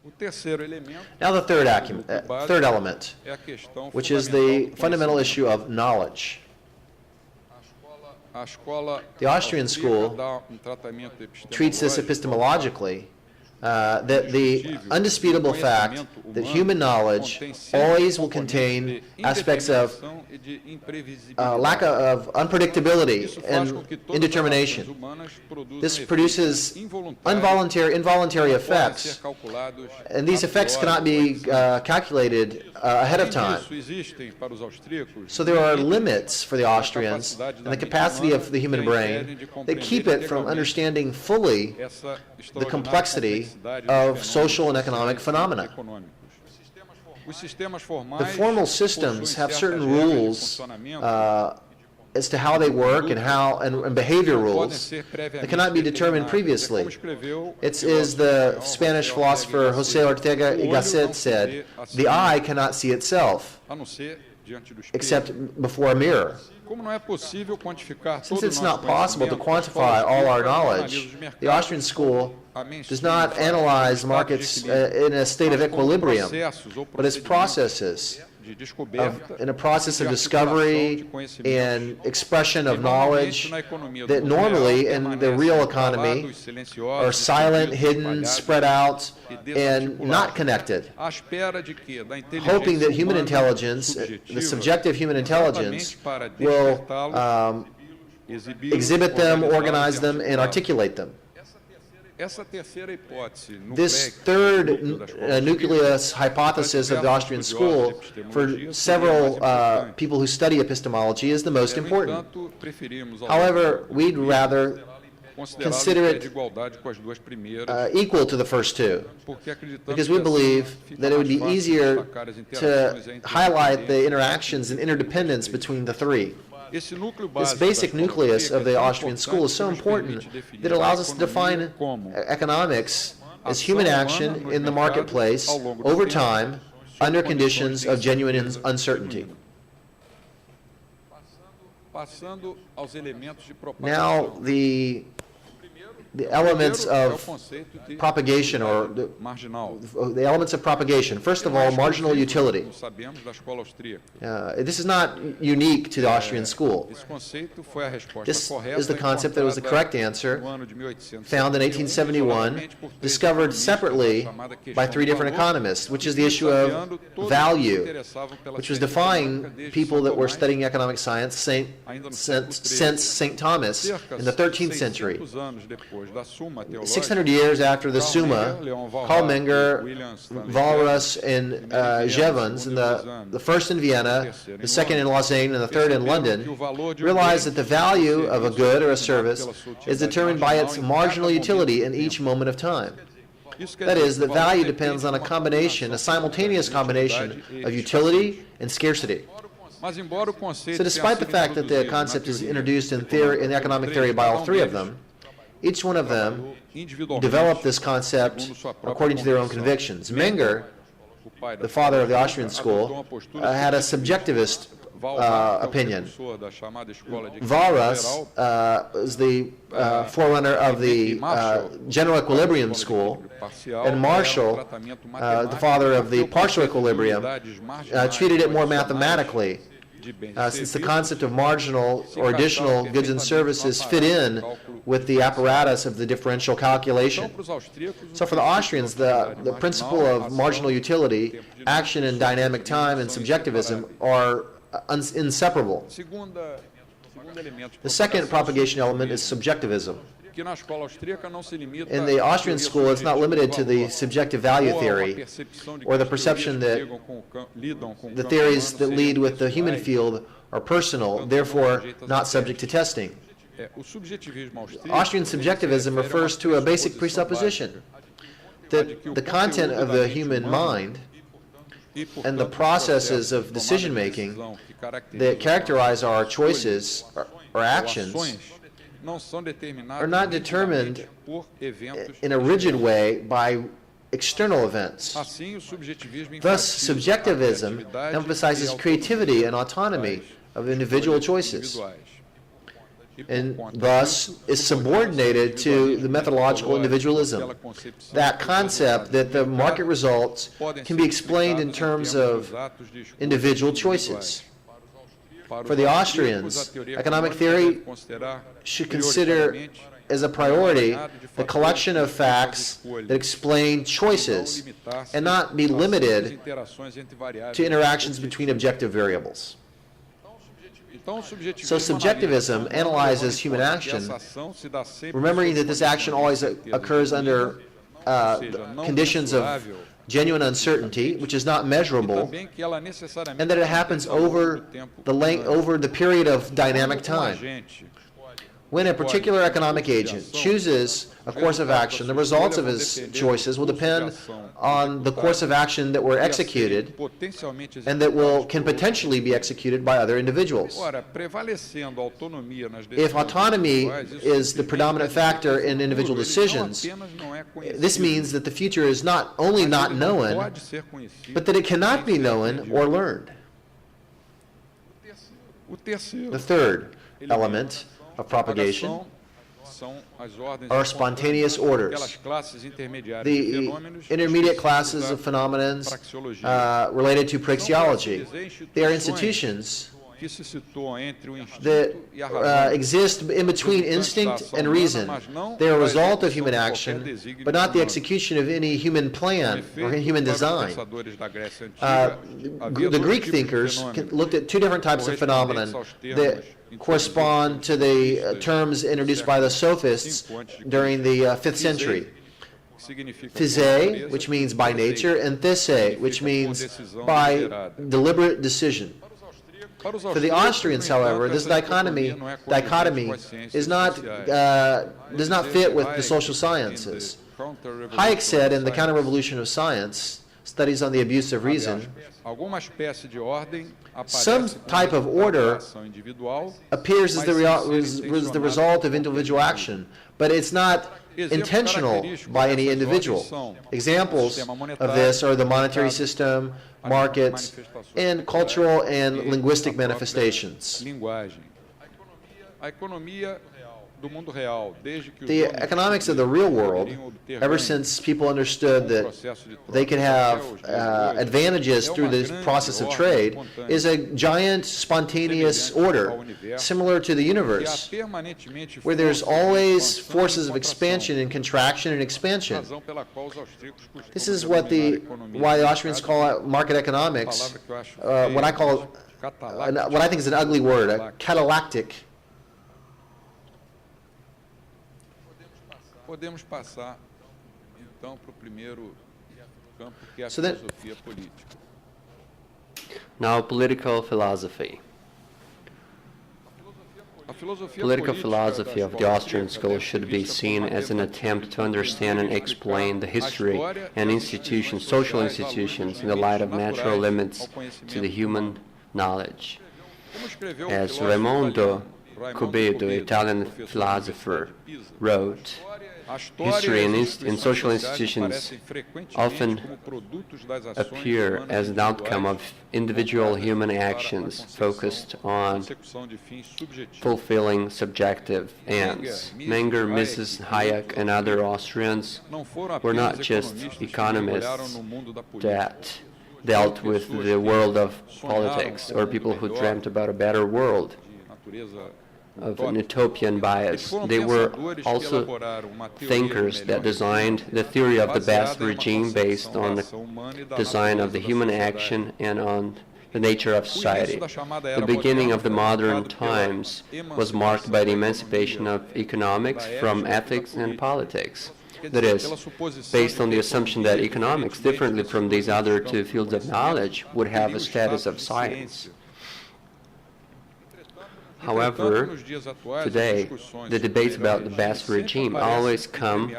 Now the third element, which is the fundamental issue of knowledge. The Austrian school treats this epistemologically, that the undisputable fact that human knowledge always will contain aspects of lack of unpredictability and indetermination. This produces involuntary effects, and these effects cannot be calculated ahead of time. So there are limits for the Austrians and the capacity of the human brain that keep it from understanding fully the complexity of social and economic phenomena. The formal systems have certain rules as to how they work and behavior rules that cannot be determined previously. It's as the Spanish philosopher José Ortega y Gasset said, the eye cannot see itself except before a mirror. Since it's not possible to quantify all our knowledge, the Austrian school does not analyze markets in a state of equilibrium, but as processes, in a process of discovery and expression of knowledge that normally in the real economy are silent, hidden, spread out, and not connected, hoping that human intelligence, the subjective human intelligence, will exhibit them, organize them, and articulate them. This third nucleus hypothesis of the Austrian school for several people who study epistemology is the most important. However, we'd rather consider it equal to the first two, because we believe that it would be easier to highlight the interactions and interdependence between the three. This basic nucleus of the Austrian school is so important that it allows us to define economics as human action in the marketplace over time under conditions of genuine uncertainty. Now, the elements of propagation, or the elements of propagation. First of all, marginal utility. This is not unique to the Austrian school. This is the concept that was the correct answer, found in 1871, discovered separately by three different economists, which is the issue of value, which was defying people that were studying economic science since St. Thomas in the 13th century. 600 years after the Summa, Karl Menger, Walras, and Jevons, and the first in Vienna, the second in Lausanne, and the third in London, realized that the value of a good or a service is determined by its marginal utility in each moment of time. That is, that value depends on a simultaneous combination of utility and scarcity. So despite the fact that the concept is introduced in economic theory by all three of them, each one of them developed this concept according to their own convictions. Menger, the father of the Austrian school, had a subjectivist opinion. Walras is the forerunner of the general equilibrium school, and Marshall, the father of the partial equilibrium, treated it more mathematically, since the concept of marginal or additional goods and services fit in with the apparatus of the differential calculation. So for the Austrians, the principle of marginal utility, action in dynamic time, and subjectivism are inseparable. The second propagation element is subjectivism. In the Austrian school, it's not limited to the subjective value theory or the perception that the theories that lead with the human field are personal, therefore not subject to testing. Austrian subjectivism refers to a basic presupposition that the content of the human mind and the processes of decision-making that characterize our choices or actions are not determined in a rigid way by external events. Thus, subjectivism emphasizes creativity and autonomy of individual choices. and thus is subordinated to the methodological individualism. That concept that the market results can be explained in terms of individual choices. For the Austrians, economic theory should consider as a priority the collection of facts that explain choices and not be limited to interactions between objective variables. So subjectivism analyzes human action, remembering that this action always occurs under conditions of genuine uncertainty, which is not measurable, and that it happens over the period of dynamic time. When a particular economic agent chooses a course of action, the results of his choices will depend on the course of action that were executed and that can potentially be executed by other individuals. If autonomy is the predominant factor in individual decisions, this means that the future is not only not known, but that it cannot be known or learned. The third element of propagation are spontaneous orders. The intermediate classes of phenomena related to praxeology. They are institutions that exist in between instinct and reason. They are a result of human action, but not the execution of any human plan or human design. The Greek thinkers looked at two different types of phenomena that correspond to the terms introduced by the sophists during the 5th century. Physei, which means by nature, and thesei, which means by deliberate decision. For the Austrians, however, this dichotomy is does not fit with the social sciences. Hayek said in The Counter-Revolution of Science, Studies on the Abuse of Reason, some type of order appears as the result of individual action, but it's not intentional by any individual. Examples of this are the monetary system, markets, and cultural and linguistic manifestations. The economics of the real world, ever since people understood that they could have advantages through this process of trade, is a giant spontaneous order, similar to the universe, where there's always forces of expansion and contraction and expansion. This is why the Austrians call it market economics, what I think is an ugly word, a catalactic. Podemos passar, então, para o primeiro campo, que é a filosofia política. Now, political philosophy. Political philosophy of the Austrian school should be seen as an attempt to understand and explain the history and institutions, social institutions, in the light of natural limits to the human knowledge. As Raimondo Cubedo, Italian philosopher, wrote, history and social institutions often appear as an outcome of individual human actions focused on fulfilling subjective ends. Menger, Mises, Hayek, and other Austrians were not just economists that dealt with the world of politics or people who dreamt about a better world of an utopian bias. They were also thinkers that designed the theory of the best regime based on the design of the human action and on the nature of society. The beginning of the modern times was marked by the emancipation of economics from ethics and politics. That is, based on the assumption that economics, differently from these other two fields of knowledge, would have a status of science. However, today, the debates about the best regime always come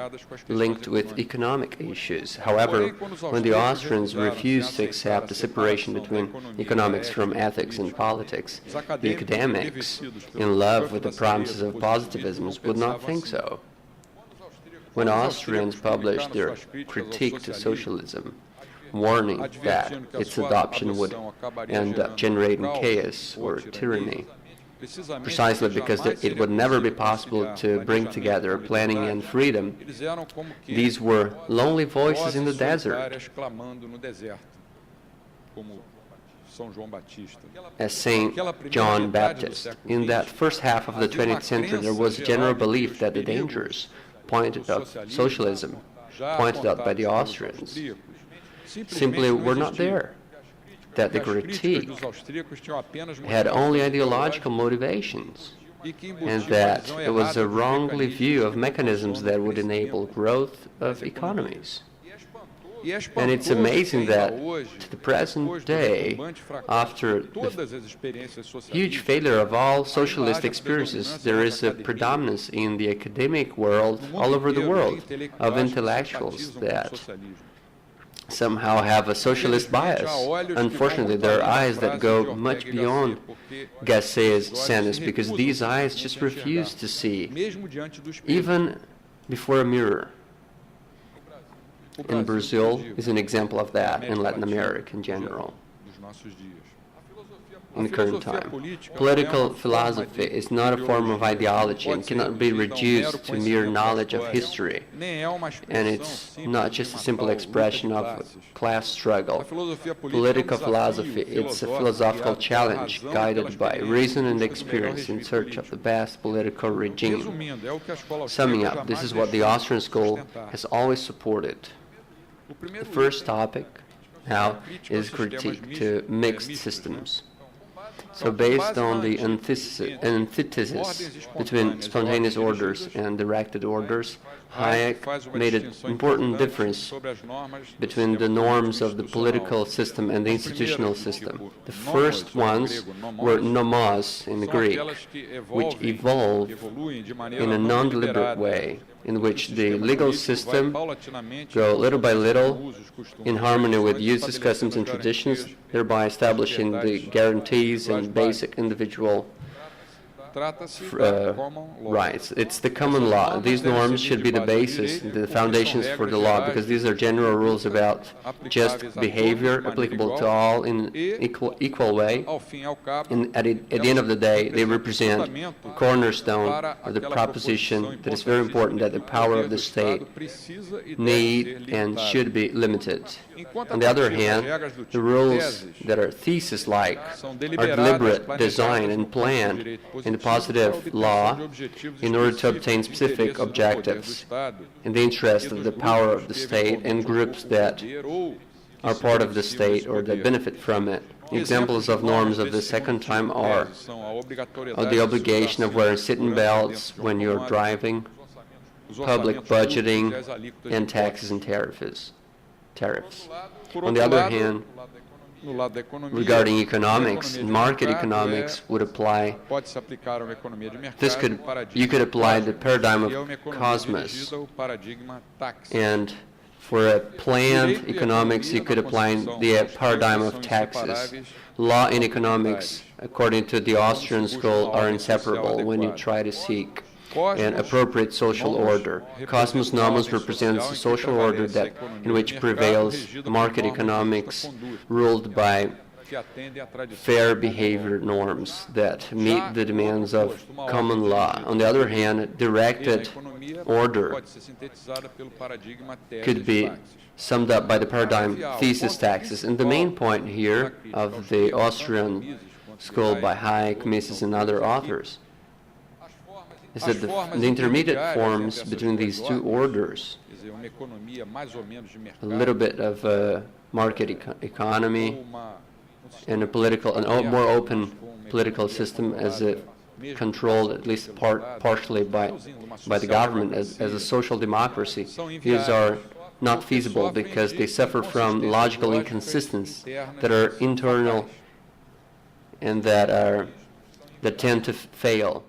linked with economic issues. However, when the Austrians refused to accept the separation between economics from ethics and politics, the academics, in love with the promises of positivism, would not think so. When Austrians published their critique to socialism, warning that its adoption would end up generating chaos or tyranny, precisely because it would never be possible to bring together planning and freedom. These were lonely voices in the desert, as Saint John Baptist. In that first half of the 20th century, there was a general belief that the dangers pointed out socialism, pointed out by the Austrians, simply were not there, that the critique had only ideological motivations, and that it was a wrongly view of mechanisms that would enable growth of economies. And it's amazing that to the present day, after the huge failure of all socialist experiences, there is a predominance in the academic world, all over the world, of intellectuals that somehow have a socialist bias. Unfortunately, there are eyes that go much beyond Gasset's sentence, because these eyes just refuse to see, even before a mirror. And Brazil is an example of that, in Latin America in general, in the current time. Political philosophy is not a form of ideology and cannot be reduced to mere knowledge of history. And it's not just a simple expression of class struggle. Political philosophy, it's a philosophical challenge guided by reason and experience in search of the best political regime. Summing up, this is what the Austrian school has always supported. The first topic now is critique to mixed systems. So based on the antithesis between spontaneous orders and directed orders, Hayek made an important difference between the norms of the political system and the institutional system. The first ones were nomos in the Greek, which evolve in a non-deliberate way, in which the legal system go little by little in harmony with uses, customs, and traditions, thereby establishing the guarantees and basic individual rights. It's the common law. These norms should be the basis, the foundations for the law, because these are general rules about just behavior applicable to all in an equal way. And at the end of the day, they represent the cornerstone of the proposition that it's very important that the power of the state need and should be limited. On the other hand, the rules that are thesis-like are deliberate, designed, and planned in the positive law in order to obtain specific objectives in the interest of the power of the state and groups that are part of the state or that benefit from it. Examples of norms of the second time are the obligation of wearing sitting belts when you're driving, public budgeting, and taxes and tariffs. On the other hand, regarding economics, market economics would apply. You could apply the paradigm of cosmos, and for a planned economics, you could apply the paradigm of taxes. Law and economics, according to the Austrian school, are inseparable when you try to seek an appropriate social order. Cosmos nomos represents a social order in which prevails market economics ruled by fair behavior norms that meet the demands of common law. On the other hand, directed order could be summed up by the paradigm thesis taxes. And the main point here of the Austrian school by Hayek, Mises, and other authors is that the intermediate forms between these two orders, a little bit of a market economy and a more open political system as a controlled at least partially by the government as a social democracy, these are not feasible because they suffer from logical inconsistencies that are internal and that tend to fail.